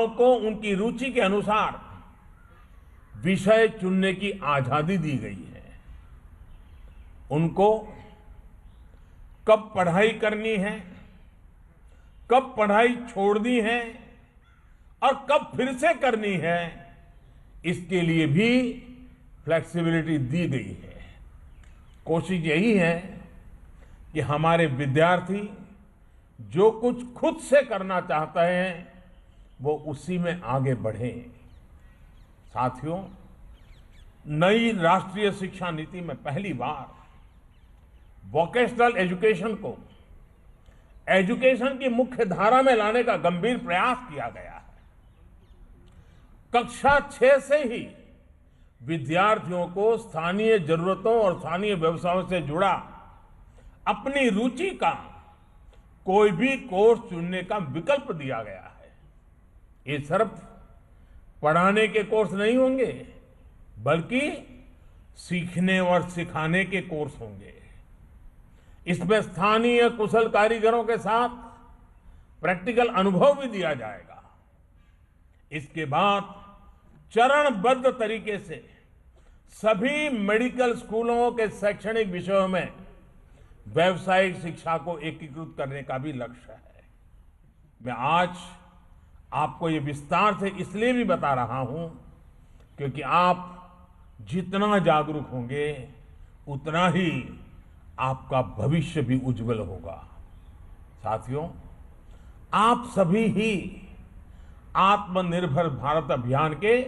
युवाओं को उनकी रुचि के अनुसार विषय चुनने की आजादी दी गई है। उनको कब पढ़ाई करनी है, कब पढ़ाई छोड़नी है और कब फिर से करनी है, इसके लिए भी फ्लेक्सिबिलिटी दी गई है। कोशिश यही है कि हमारे विद्यार्थी जो कुछ खुद से करना चाहते हैं वो उसी में आगे बढ़ें। साथियों, नई राष्ट्रीय शिक्षा नीति में पहली बार वोकेशनल एजुकेशन को एजुकेशन की मुख्य धारा में लाने का गंभीर प्रयास किया गया है। कक्षा 6 से ही विद्यार्थियों को स्थानीय जरूरतों और स्थानीय व्यवसायों से जुड़ा अपनी रुचि का कोई भी कोर्स चुनने का विकल्प दिया गया है। ये सिर्फ पढ़ाने के कोर्स नहीं होंगे, बल्कि सीखने और सिखाने के कोर्स होंगे। इसमें स्थानीय कुशल कारीगरों के साथ प्रैक्टिकल अनुभव भी दिया जाएगा। इसके बाद चरणबद्ध तरीके से सभी मेडिकल स्कूलों के शैक्षणिक विषयों में व्यावसायिक शिक्षा को एकीकृत करने का भी लक्ष्य है। मैं आज आपको ये विस्तार से इसलिए भी बता रहा हूं क्योंकि आप जितना जागरूक होंगे उतना ही आपका भविष्य भी उज्जवल होगा। साथियों, आप सभी ही आत्मनिर्भर भारत अभियान के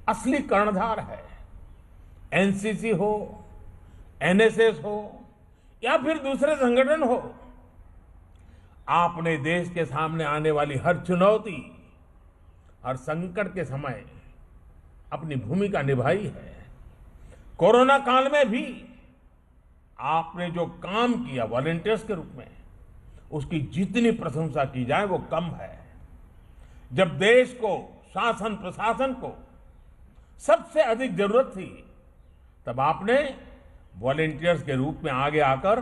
असली कर्णधार है। एनसीसी हो, एनएसएस हो या फिर दूसरे संगठन हो, आपने देश के सामने आने वाली हर चुनौती, हर संकट के समय अपनी भूमिका निभाई है। कोरोना काल में भी आपने जो काम किया वॉलंटियर्स के रूप में, उसकी जितनी प्रशंसा की जाए वो कम है। जब देश को, शासन प्रशासन को सबसे अधिक जरूरत थी, तब आपने वॉलंटियर्स के रूप में आगे आकर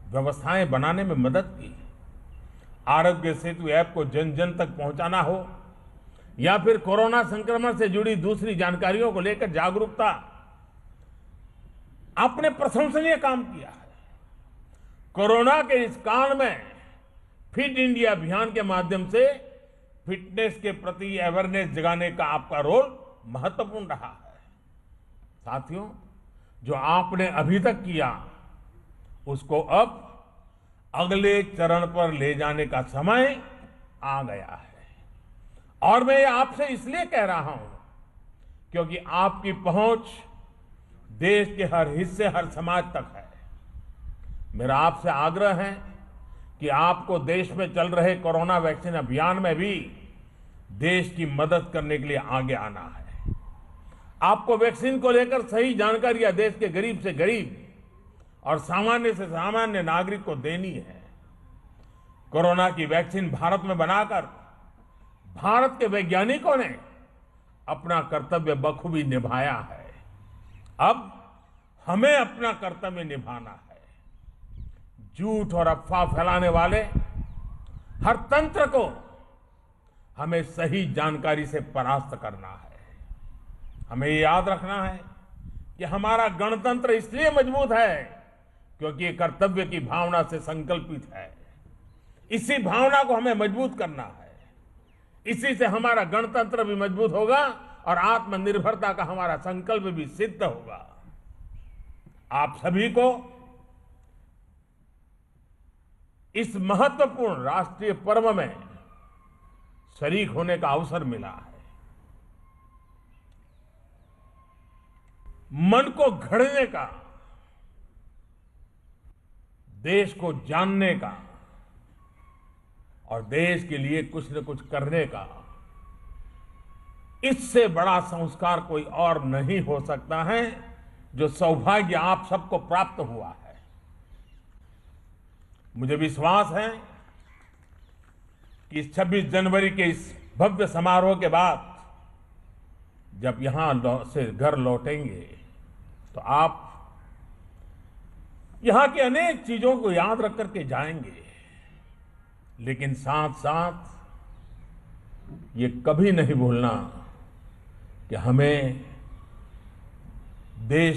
व्यवस्थाएं बनाने में मदद की। आरोग्य सेतु ऐप को जन जन तक पहुंचाना हो या फिर कोरोना संक्रमण से जुड़ी दूसरी जानकारियों को लेकर जागरूकता, आपने प्रशंसनीय काम किया है। कोरोना के इस काल में फिट इंडिया अभियान के माध्यम से फिटनेस के प्रति अवेयरनेस जगाने का आपका रोल महत्वपूर्ण रहा है। साथियों, जो आपने अभी तक किया उसको अब अगले चरण पर ले जाने का समय आ गया है। और मैं ये आपसे इसलिए कह रहा हूं क्योंकि आपकी पहुंच देश के हर हिस्से, हर समाज तक है। मेरा आपसे आग्रह है कि आपको देश में चल रहे कोरोना वैक्सीन अभियान में भी देश की मदद करने के लिए आगे आना है। आपको वैक्सीन को लेकर सही जानकारियां देश के गरीब से गरीब और सामान्य से सामान्य नागरिक को देनी है। कोरोना की वैक्सीन भारत में बनाकर भारत के वैज्ञानिकों ने अपना कर्तव्य बखूबी निभाया है। अब हमें अपना कर्तव्य निभाना है। झूठ और अफवाह फैलाने वाले हर तंत्र को हमें सही जानकारी से परास्त करना है। हमें ये याद रखना है कि हमारा गणतंत्र इसलिए मजबूत है क्योंकि ये कर्तव्य की भावना से संकल्पित है। इसी भावना को हमें मजबूत करना है। इसी से हमारा गणतंत्र भी मजबूत होगा और आत्मनिर्भरता का हमारा संकल्प भी सिद्ध होगा। आप सभी को इस महत्वपूर्ण राष्ट्रीय पर्व में शरीक होने का अवसर मिला है। मन को घड़ने का, देश को जानने का और देश के लिए कुछ न कुछ करने का, इससे बड़ा संस्कार कोई और नहीं हो सकता है जो सौभाग्य आप सबको प्राप्त हुआ है। मुझे विश्वास है कि 26 जनवरी के इस भव्य समारोह के बाद जब यहां से घर लौटेंगे तो आप यहां की अनेक चीजों को याद रख करके जाएंगे, लेकिन साथ साथ ये कभी नहीं भूलना कि हमें देश